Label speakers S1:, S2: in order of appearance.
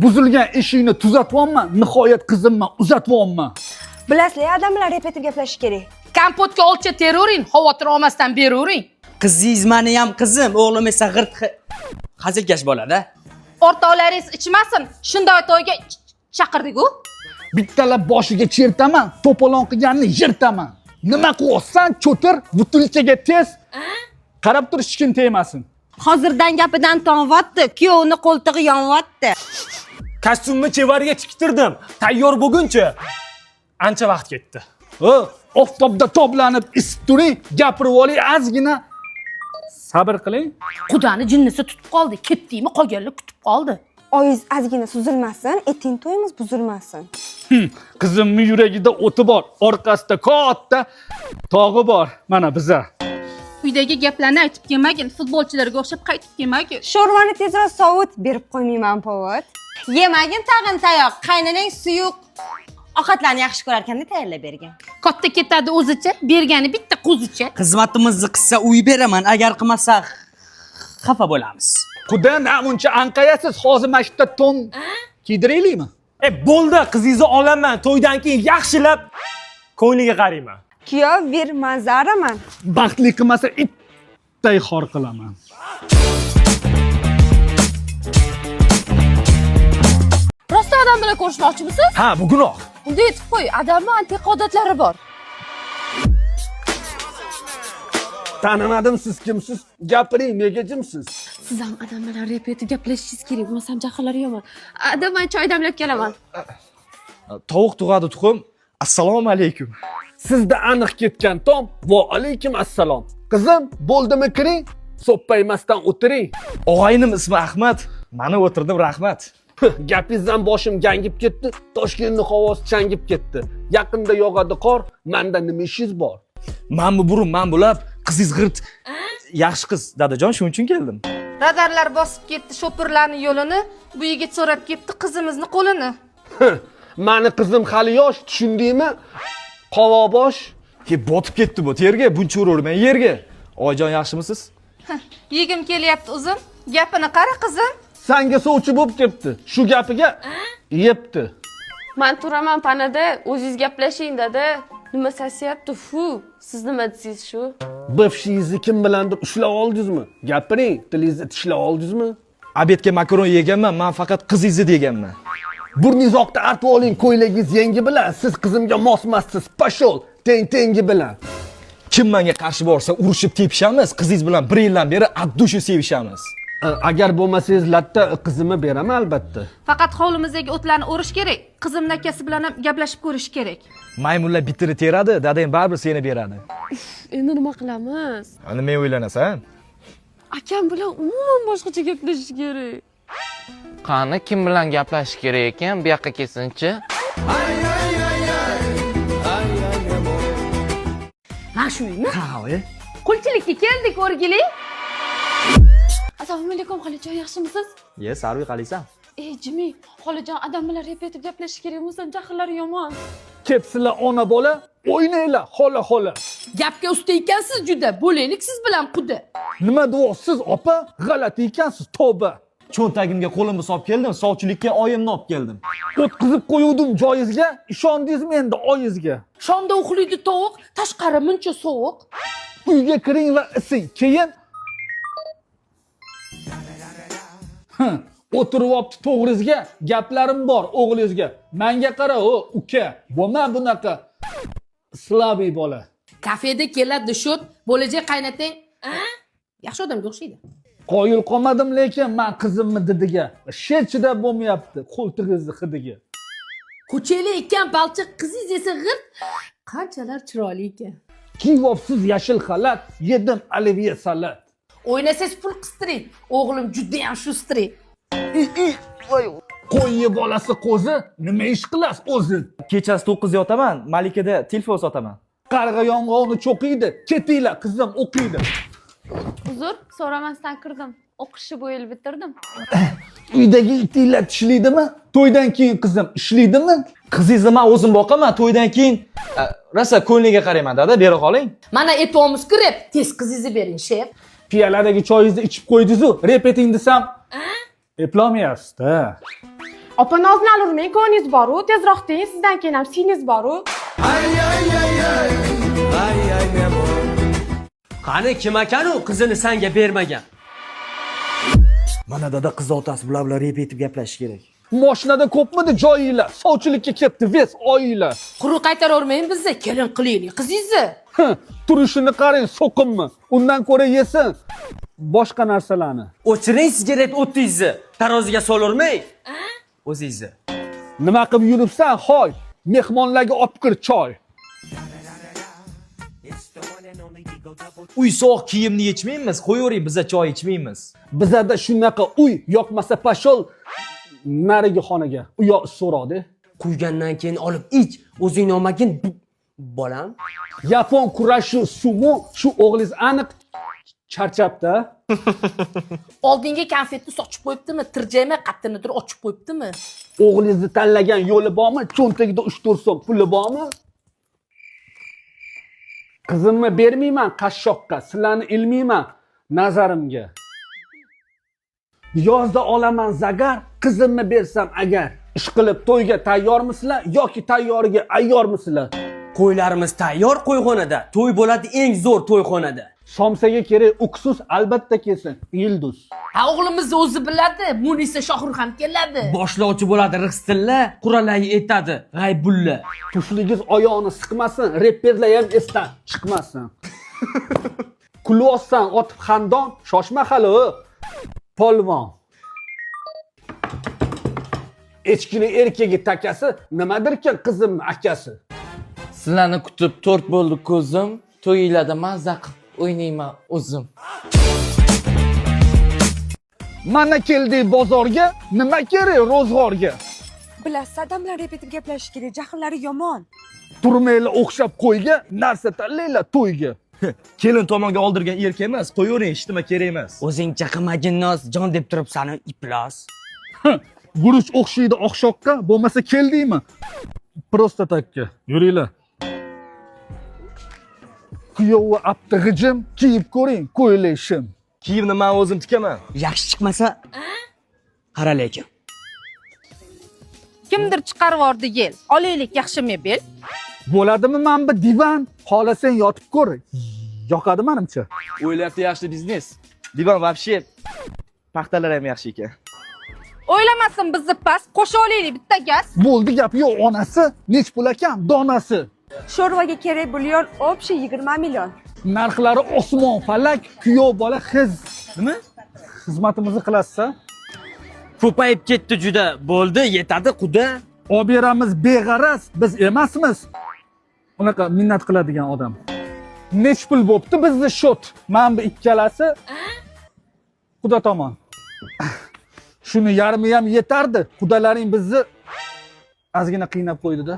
S1: buzilgan eshikni tuzatyapman, nihoyat qizimman uzatyapman.
S2: Bilasizlar, odam bilan repetib gaplashish kerak.
S3: Kompotga olcha teravering, xavotir olmasdan beravering.
S4: Qizingiz meni ham qizim, o'g'lim esa g'irt hazilkash bo'ladi.
S3: O'rtoqlaringiz ichmasin, shunday to'yga chaqirdik-ku.
S1: Bittalab boshiga chertaman, to'polon qilganni yirtaman. Nima qilyapsan, cho'tir, butulkaga tez. Qarab turish hech kim tegmasin.
S2: Hozirdan gapidan tonyapti, kuyovni qo'ltig'i yonyapti.
S5: Kostyumni chevarga tiktirdim. Tayyor bo'lguncha ancha vaqt ketdi.
S1: Oftobda toblanib isib turing, gapirib oling ozgina. Sabr qiling.
S3: Xudoni jinnisi tutib qoldi, ketdingmi, qolganlar kutib qoldi.
S2: Oyingiz ozgina suzilmasin, etin to'yimiz buzilmasin.
S1: Qizimni yuragida o'ti bor, orqasida katta tog'i bor. Mana biza.
S3: Uydagi gaplarni aytib kelmagin, futbolchilarga o'xshab qaytib kelmagin.
S2: Sho'rvani tezroq sovut berib qo'ymayman, povod. Yemagin tag'in tayoq, qaynanang suyuq ovqatlarni yaxshi ko'rar ekanda tayyorlab bergan.
S3: Katta ketadi o'zicha, bergani bitta qo'zicha.
S4: Xizmatimizni qilsa uy beraman, agar qilmasa xafa bo'lamiz.
S1: Quda namuncha anqayasiz, hozir masjidda to'n kiydiraylikmi?
S5: Bo'ldi, qizingizni olaman. To'ydan keyin yaxshilab ko'ngliga qarayman.
S2: Kuyov bir manzaraman.
S1: Baxtli qilmasa itday xor qilaman.
S3: Rostdan odam bilan ko'rishmoqchimisiz?
S5: Ha, bu gunoh.
S3: Unda aytib qo'y, odamning antiq odatlari bor.
S1: Tanimadim, siz kimsiz? Gapiring, nega jimsiz?
S3: Siz ham odam bilan repetib gaplashishingiz kerak, bo'lmasam jahllari yomon. Odam, men choy damlab kelaman.
S5: Tovuq tug'adi tuxum. Assalomu alaykum.
S1: Sizda aniq ketgan tom. Va alaykum assalom. Qizim, bo'ldimi kiring? So'ppaymasdan o'tiring.
S5: Og'aynim ismi Ahmad. Mana o'tirdim, rahmat.
S1: Gapingizdan boshim gangib ketdi, Toshkentning havosi changib ketdi. Yaqinda yog'adi qor, menda nima ishingiz bor?
S5: Men burun, men bo'lab, qizingiz g'irt. Yaxshi qiz, dadajon, shuning uchun keldim.
S3: Radarlar bosib ketdi sho'pirlarning yo'lini, bu yigit so'rab ketdi qizimizni qo'lini.
S1: Mani qizim hali yosh, tushundingmi? Qovobosh.
S5: Botib ketdi bu terga, buncha ururman yerga. Oyjon, yaxshimisiz?
S3: Yegim kelyapti o'zim. Gapini qara qizim.
S1: Sanga sovchi bo'lib ketdi. Shu gapiga yepti.
S6: Men turaman panada, o'zingiz gaplashing dada. Nima sasyapti? Fu, siz nima deysiz shu?
S1: Bifshingizni kim bilandir ushlab oldingizmi? Gapiring, tilingizni tishlab oldingizmi?
S5: Obedga makaron yeganman, men faqat qizingizni deganman.
S1: Burningizni oqda artib oling, ko'ylagingiz yangi bilan. Siz qizimga mosmassiz, pashol, tengi bilan.
S5: Kim menga qarshi borsa, urushib tepishamiz. Qizingiz bilan 1 yildan beri addushi sevishamiz.
S1: Agar bo'lmasangiz latta qizimni beraman albatta.
S3: Faqat hovlimizdagi o'tlarni o'rish kerak. Qizimning akasi bilan ham gaplashib ko'rish kerak.
S5: Maymunlar bitiri teradi, dadang baribir seni beradi.
S6: Endi nima qilamiz?
S5: Ana men o'ylanasan?
S6: Akam bilan umuman boshqacha gaplashish kerak.
S7: Qani kim bilan gaplashish kerak ekan? Bu yoqqa kelsinchi.
S3: Ha shuymi?
S5: Ha, oyi.
S3: Qulchilikka keldik, o'rgili.
S6: Assalomu alaykum, xolajon, yaxshimisiz?
S5: Sarvi qalaysan?
S6: Jimi, xolajon, odam bilan repetib gaplashish kerak, bo'lsa jahllari yomon.
S1: Kepsizlar ona bola, o'ynanglar, xola.
S3: Gapga usta ekansiz juda, bo'laylik siz bilan quda.
S1: Nima deyapsiz, opa? G'alati ekansiz, tavba.
S5: Cho'ntagimga qo'limni solib keldim, sovchilikka oyimni olib keldim.
S1: O'tkazib qo'yuvdim joyizga, ishondingizmi endi oyizga?
S3: Shonda uxlaydi tovuq, tashqari muncha sovuq.
S1: Uyga kiring va ising, keyin o'tiryapti to'g'rizga, gaplarim bor o'g'lingizga. Menga qara, uka, bo'lma bunaqa slabiy bola.
S3: Kafeda keladi shot, bo'lajak qaynatang. Yaxshi odamga o'xshaydi.
S1: Qoyil qolmadim lekin men qizimni didiga. Shechida bo'lmayapti, qo'ltig'izni hidiga.
S3: Ko'cheli ekan balchiq, qizingiz esa g'irt. Qanchalar chiroyli ekan.
S1: Kiyvopsiz yashil xalat, yedim olivye salat.
S3: O'ynasangiz pul qistiring. O'g'lim juda ham shustri.
S1: Qo'yni bolasi qo'zi, nima ish qilasiz o'zi?
S5: Kechasi 9 yotaman, Malikada telefon sotaman.
S1: Qarg'a yong'oqni cho'qiydi, ketinglar, qizim o'qiydi.
S6: Uzr, so'ramasdan kirdim. O'qishni bu yil bitirdim.
S1: Uydagi itinglar tishlaydimi? To'ydan keyin qizim ishlaydimi?
S5: Qizingizni men o'zim boqaman, to'ydan keyin rosa ko'ngliga qarayman, dada, bera qoling.
S3: Mana etomimiz kirib, tez qizingizni bering, shef.
S1: Piyoladagi choyingizni ichib qo'ydingiz-ku, repeting desam, eplolmayapsiz-da.
S3: Opa nozlan urmang, ko'ningiz boru, tezroq deyin, sizdan keyin ham singiz boru.
S4: Qani kim ekan u qizini senga bermagan?
S8: Mana dada qiz otasi bilan repetib gaplashish kerak.
S1: Mashinada ko'pmidi joyinglar? Sovchilikka ketdi, ves oyinglar.
S9: Quruq qaytaravermang bizni, kelin qilaylik qizingizni.
S1: Turishini qarang, so'qinmi. Undan ko'ra yesin boshqa narsalarni.
S4: O'chiring sigaret o'tingizni, taroziga solavermang. O'zingizni.
S1: Nima qilib yuribsan? Hoy, mehmonlarga olib kir choy.
S10: Uy sovuq kiyimni yechmaymiz, qo'yavering, biza choy ichmaymiz.
S1: Bizada shunaqa uy yoqmasa pashol narigi xonaga. U yoq so'roqda.
S4: Quygandan keyin olib ich, o'zingni olmagin bolam.
S1: Yapon kurashi sumo shu o'g'lingiz aniq charchabdi.
S9: Oldinga konfetni sochib qo'yibdimi? Tirjayma qattinidir ochib qo'yibdimi?
S1: O'g'lingizni tanlagan yo'li bormi? Cho'ntagida 3-4 so'm puli bormi? Qizimni bermayman qashshoqqa, sizlarni ilmayman nazarimga. Yozda olaman zagar, qizimni bersam agar. Ish qilib to'yga tayyormisizlar yoki tayyoriga ayyormisizlar?
S4: Qo'ylarimiz tayyor qo'yxonada. To'y bo'ladi eng zo'r to'yxonada.
S1: Somsaga kerak uksus albatta kelsin. Yilduz.
S9: Ha o'g'limizni o'zi biladi. Munisa Shohrux ham keladi.
S4: Boshlovchi bo'ladi Rixstilla, quralay aytadi G'aybulla.
S1: Tufligiz oyoqni siqmasin, reperlar ham esdan chiqmasin. Kulossan otib xandon, shoshma hali o. Polvon. Echkili erkagi takasi nimadirkan qizimni akasi.
S7: Sizlarni kutib 4 bo'ldi ko'zim, to'yinglarda mazza qilib o'ynayman o'zim.
S1: Mana keldik bozorga, nima kerak ro'zg'orga?
S2: Bilasiz, adam bilan repetib gaplashish kerak, jahllari yomon.
S1: Turmaylar o'xshab qo'yga, narsa tanlaylar to'yga.
S10: Kelin tomonga oldirgan erkak emas, qo'yavering, hech nima kerak emas.
S4: O'zingcha qilmagin noz, jon deb turibsan, iplos.
S1: Guruch o'xshaydi oqshoqqa, bo'lmasa keldingmi? Prosta takka. Yuringlar. Kuyovi apti g'ijim, kiyib ko'ring, ko'ylashim.
S10: Kiyimni men o'zim tikaman.
S4: Yaxshi chiqmasa qara lekin.
S9: Kimdir chiqarib yubordi yel. Olaylik yaxshi mebel.
S1: Bo'ladimi men bu divan? Xohlasang yotib ko'r. Yoqadi menimcha.
S10: O'ylayapti yaxshi biznes. Divan вообще paxtalar ham yaxshi ekan.
S9: O'ylamasin bizni past, qo'sha olaylik bitta gaz.
S1: Bo'ldi gap yo'q, onasi nech pul ekan, donasi.
S2: Sho'rvaga kerak bo'lgan obshi 20 million.
S1: Narxlari osmon falak, kuyov bola xiz.
S10: Nima?
S1: Xizmatimizni qilasiz-a?
S4: Ko'payib ketdi juda. Bo'ldi, yetadi quda.
S1: Olib beramiz beg'araz, biz emasmiz. Unaqa minnat qiladigan odam. Nech pul bo'pti bizni shot? Men bu ikkalasi Xudo tomon. Shuni yarmi ham yetardi. Xudolaring bizni ozgina qiynab qo'ydi-da.